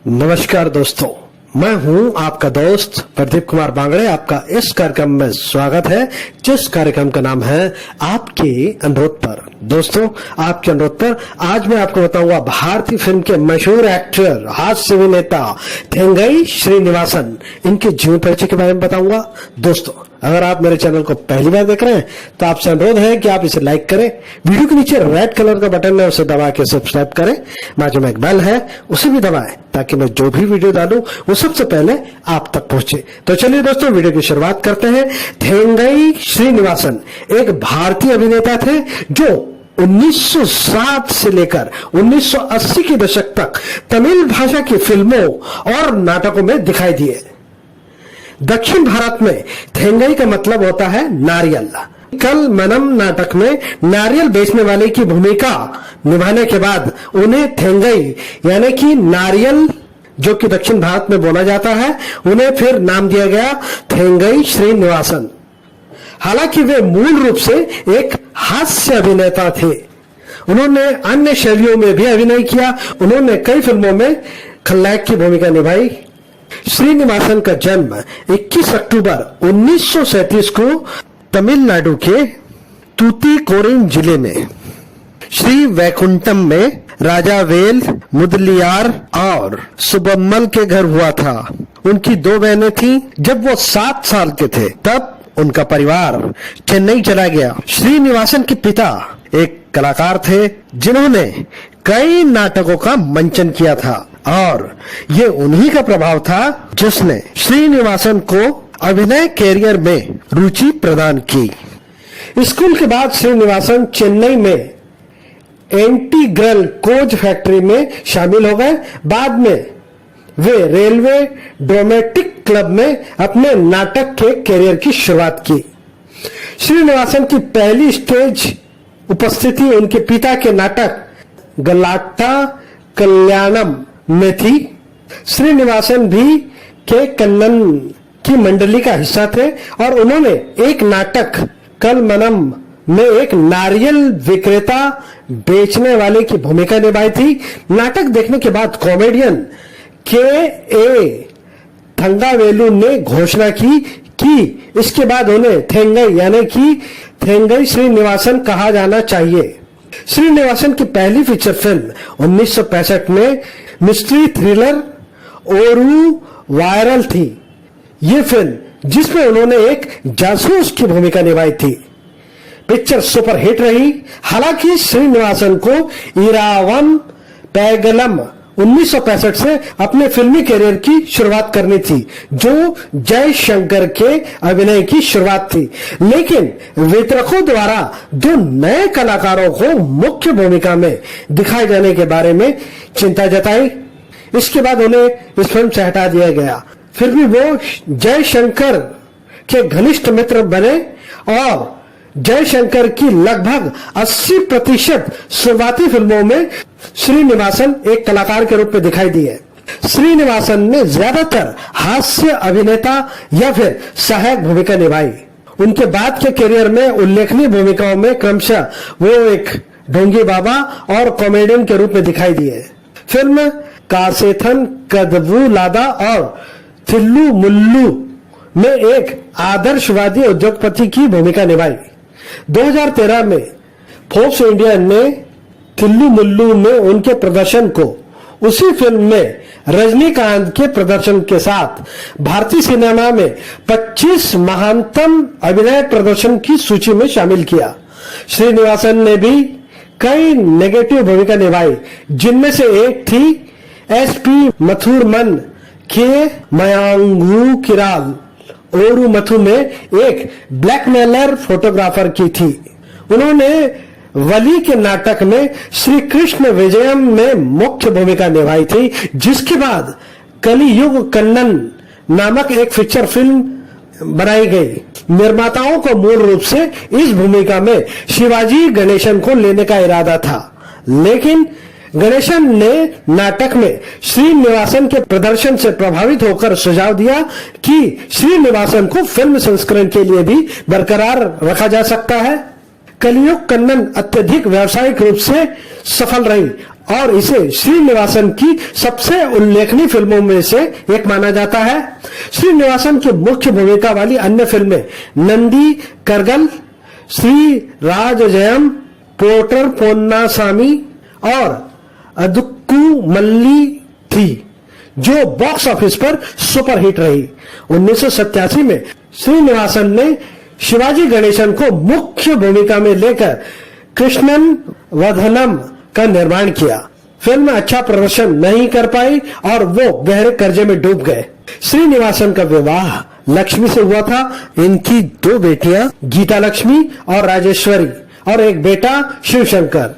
नमस्कार दोस्तों, मैं हूं आपका दोस्त प्रदीप कुमार बांगड़े। आपका इस कार्यक्रम में स्वागत है, जिस कार्यक्रम का नाम है आपके अनुरोध पर। दोस्तों, आपके अनुरोध पर आज मैं आपको बताऊंगा भारतीय फिल्म के मशहूर एक्टर, हास्य अभिनेता थेंगई श्रीनिवासन, इनके जीवन परिचय के बारे में बताऊंगा। दोस्तों, अगर आप मेरे चैनल को पहली बार देख रहे हैं तो आपसे अनुरोध है कि आप इसे लाइक करें, वीडियो के नीचे रेड कलर का बटन है उसे दबा के सब्सक्राइब करें, बाजू में एक बेल है उसे भी दबाएं ताकि मैं जो भी वीडियो डालूं वो सबसे पहले आप तक पहुंचे। तो चलिए दोस्तों, वीडियो की शुरुआत करते हैं। थेंगई श्रीनिवासन एक भारतीय अभिनेता थे जो 1960 से लेकर 1980 के दशक तक तमिल भाषा की फिल्मों और नाटकों में दिखाई दिए। दक्षिण भारत में थेंगई का मतलब होता है नारियल। कल मनम नाटक में नारियल बेचने वाले की भूमिका निभाने के बाद उन्हें थेंगई यानी कि नारियल, जो कि दक्षिण भारत में बोला जाता है, उन्हें फिर नाम दिया गया थेंगई श्रीनिवासन। हालांकि वे मूल रूप से एक हास्य अभिनेता थे। उन्होंने अन्य शैलियों में भी अभिनय किया। उन्होंने कई फिल्मों में खलनायक की भूमिका निभाई। श्रीनिवासन का जन्म 21 अक्टूबर 1937 को तमिलनाडु के तूतीकोरिन जिले में श्री वैकुंठम में राजा वेल मुदलियार और सुब्बम्मल के घर हुआ था। उनकी 2 बहनें थीं। जब वो 7 साल के थे तब उनका परिवार चेन्नई चला गया। श्रीनिवासन के पिता एक कलाकार थे जिन्होंने कई नाटकों का मंचन किया था और ये उन्हीं का प्रभाव था जिसने श्रीनिवासन को अभिनय कैरियर में रुचि प्रदान की। स्कूल के बाद श्रीनिवासन चेन्नई में इंटीग्रल कोच फैक्ट्री में शामिल हो गए। बाद में वे रेलवे ड्रामेटिक क्लब में अपने नाटक के कैरियर की शुरुआत की। श्रीनिवासन की पहली स्टेज उपस्थिति उनके पिता के नाटक गलाट्टा कल्याणम में थी। श्रीनिवासन भी के कन्नन की मंडली का हिस्सा थे और उन्होंने एक नाटक कल मनम में एक नारियल विक्रेता बेचने वाले की भूमिका निभाई थी। नाटक देखने के बाद कॉमेडियन के थंगावेलु ने घोषणा की कि इसके बाद उन्हें थेंगई यानी कि थेंगई श्रीनिवासन कहा जाना चाहिए। श्रीनिवासन की पहली फीचर फिल्म 1965 में मिस्ट्री थ्रिलर ओरू वायरल थी। ये फिल्म जिसमें उन्होंने एक जासूस की भूमिका निभाई थी। पिक्चर सुपर हिट रही। हालांकि श्रीनिवासन को इरावन पैगलम 1965 से अपने फिल्मी कैरियर की शुरुआत करनी थी, जो जयशंकर के अभिनय की शुरुआत थी। लेकिन वितरकों द्वारा 2 नए कलाकारों को मुख्य भूमिका में दिखाए जाने के बारे में चिंता जताई। इसके बाद उन्हें इस फिल्म से हटा दिया गया। फिर भी वो जयशंकर के घनिष्ठ मित्र बने और जयशंकर की लगभग 80% शुरुआती फिल्मों में श्रीनिवासन एक कलाकार के रूप में दिखाई दिए। श्रीनिवासन ने ज्यादातर हास्य अभिनेता या फिर सहायक भूमिका निभाई। उनके बाद के करियर में उल्लेखनीय भूमिकाओं में क्रमशः वो एक ढोंगी बाबा और कॉमेडियन के रूप में दिखाई दिए। फिल्म कासेथन कदवू लादा और थिल्लू मुल्लू में एक आदर्शवादी उद्योगपति की भूमिका निभाई। 2013 में फोर्ब्स इंडिया ने थिल्लू मुल्लू में उनके प्रदर्शन को उसी फिल्म में रजनीकांत के प्रदर्शन के साथ भारतीय सिनेमा में 25 महानतम अभिनय प्रदर्शन की सूची में शामिल किया। श्रीनिवासन ने भी कई नेगेटिव भूमिका निभाई, जिनमें से एक थी एसपी मथुरमन के मयांगू किराल ओरू मथु में एक ब्लैकमेलर फोटोग्राफर की थी। उन्होंने वली के नाटक में श्री कृष्ण विजयम में मुख्य भूमिका निभाई थी, जिसके बाद कलियुग कन्नन नामक एक फीचर फिल्म बनाई गई। निर्माताओं को मूल रूप से इस भूमिका में शिवाजी गणेशन को लेने का इरादा था, लेकिन गणेशन ने नाटक में श्रीनिवासन के प्रदर्शन से प्रभावित होकर सुझाव दिया कि श्रीनिवासन को फिल्म संस्करण के लिए भी बरकरार रखा जा सकता है। कलियुग कन्नन अत्यधिक व्यावसायिक रूप से सफल रही और इसे श्रीनिवासन की सबसे उल्लेखनीय फिल्मों में से एक माना जाता है। श्रीनिवासन की मुख्य भूमिका वाली अन्य फिल्में नंदी करगल, श्री राजजयम, पोर्टर पोन्नासामी और अदुक्कू मल्ली थी, जो बॉक्स ऑफिस पर सुपरहिट रही। 1987 में श्रीनिवासन ने शिवाजी गणेशन को मुख्य भूमिका में लेकर कृष्णन वधनम का निर्माण किया। फिल्म अच्छा प्रदर्शन नहीं कर पाई और वो गहरे कर्जे में डूब गए। श्रीनिवासन का विवाह लक्ष्मी से हुआ था। इनकी 2 बेटियां गीता लक्ष्मी और राजेश्वरी और एक बेटा शिवशंकर।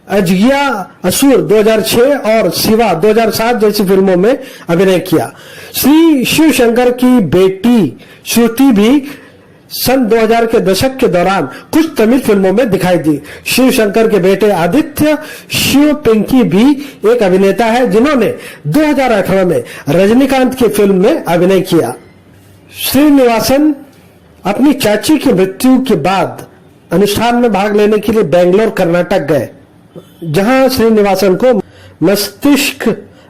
अजगिया असुर 2006 और शिवा 2007 जैसी फिल्मों में अभिनय किया। श्री शिवशंकर की बेटी श्रुति भी सन 2000 के दशक के दौरान कुछ तमिल फिल्मों में दिखाई दी। शिवशंकर के बेटे आदित्य शिव पिंकी भी एक अभिनेता है, जिन्होंने 2018 में रजनीकांत की फिल्म में अभिनय किया। श्रीनिवासन अपनी चाची की मृत्यु के बाद अनुष्ठान में भाग लेने के लिए बेंगलोर कर्नाटक गए, जहां श्रीनिवासन को मस्तिष्क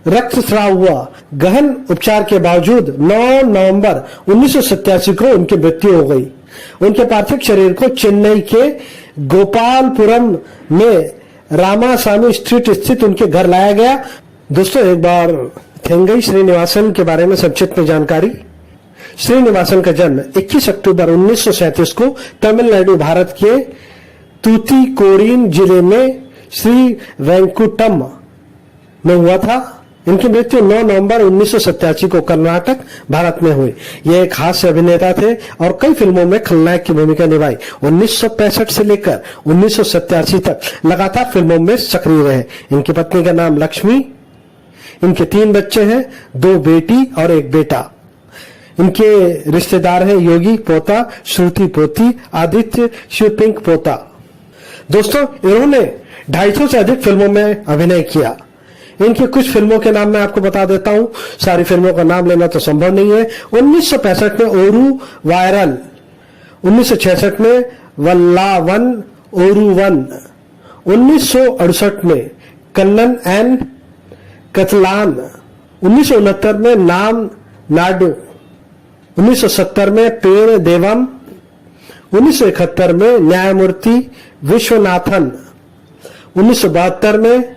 रक्तस्राव हुआ। गहन उपचार के बावजूद 9 नवंबर 1987 को उनकी मृत्यु हो गई। उनके पार्थिव शरीर को चेन्नई के गोपालपुरम में रामासामी स्ट्रीट स्थित उनके घर लाया गया। दोस्तों, एक बार थेंगई श्रीनिवासन के बारे में संक्षिप्त में जानकारी। श्रीनिवासन का जन्म 21 अक्टूबर 1937 को तमिलनाडु भारत के तूतीकोरिन जिले में श्री वेंकुटम में हुआ था। इनकी मृत्यु 9 नवंबर 1987 को कर्नाटक भारत में हुई। ये एक हास्य अभिनेता थे और कई फिल्मों में खलनायक की भूमिका निभाई। 1965 से लेकर 1987 तक लगातार फिल्मों में सक्रिय रहे। इनकी पत्नी का नाम लक्ष्मी। इनके 3 बच्चे हैं, 2 बेटी और 1 बेटा। इनके रिश्तेदार हैं योगी पोता, श्रुति पोती, आदित्य शिवपिंक पोता। दोस्तों, इन्होंने 250 से अधिक फिल्मों में अभिनय किया। इनकी कुछ फिल्मों के नाम मैं आपको बता देता हूं, सारी फिल्मों का नाम लेना तो संभव नहीं है। 1965 में ओरू वायरल, 1966 में वल्लावन ओरूवन, 1968 में कन्नन एंड कतलान, 1969 में नाम नाडू, 1970 में पेड़ देवम, 1971 में न्यायमूर्ति विश्वनाथन, 1972 में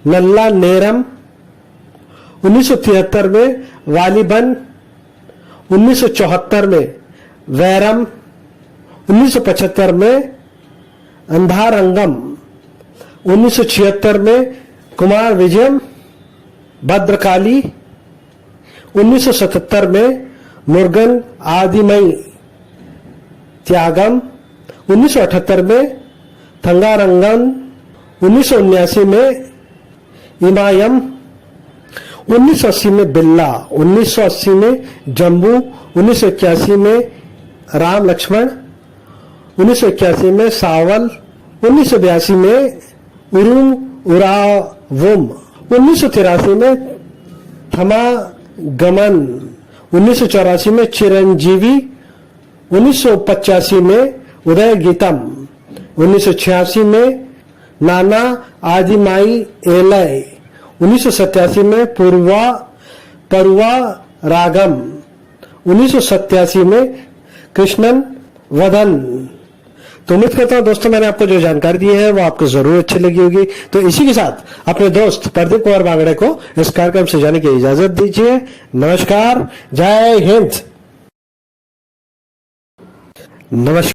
नल्ला नेरम, 1973 में वालीबन, 1974 में वैरम, 1975 में अंधारंगम, 1976 में कुमार विजयम भद्रकाली, 1977 में मुर्गन आदिमई त्यागम, 1978 में थंगारंगन, 1979 में इमायम, 1980 में बिल्ला, 1980 में जम्बू, 1981 में राम लक्ष्मण, 1981 में सावल, 1982 में उरुम उरावुम, 1983 में थमा गमन, 1984 में चिरंजीवी, 1985 में उदय गीतम, 1986 में नाना आदिमाई एलय, 1987 में परुवा रागम, 1987 में कृष्णन वदन। तो उम्मीद करता हूं दोस्तों, मैंने आपको जो जानकारी दी है वो आपको जरूर अच्छी लगी होगी। तो इसी के साथ अपने दोस्त प्रदीप कुमार बांगड़े को इस कार्यक्रम से जाने की इजाजत दीजिए। नमस्कार, जय हिंद। नमस्कार।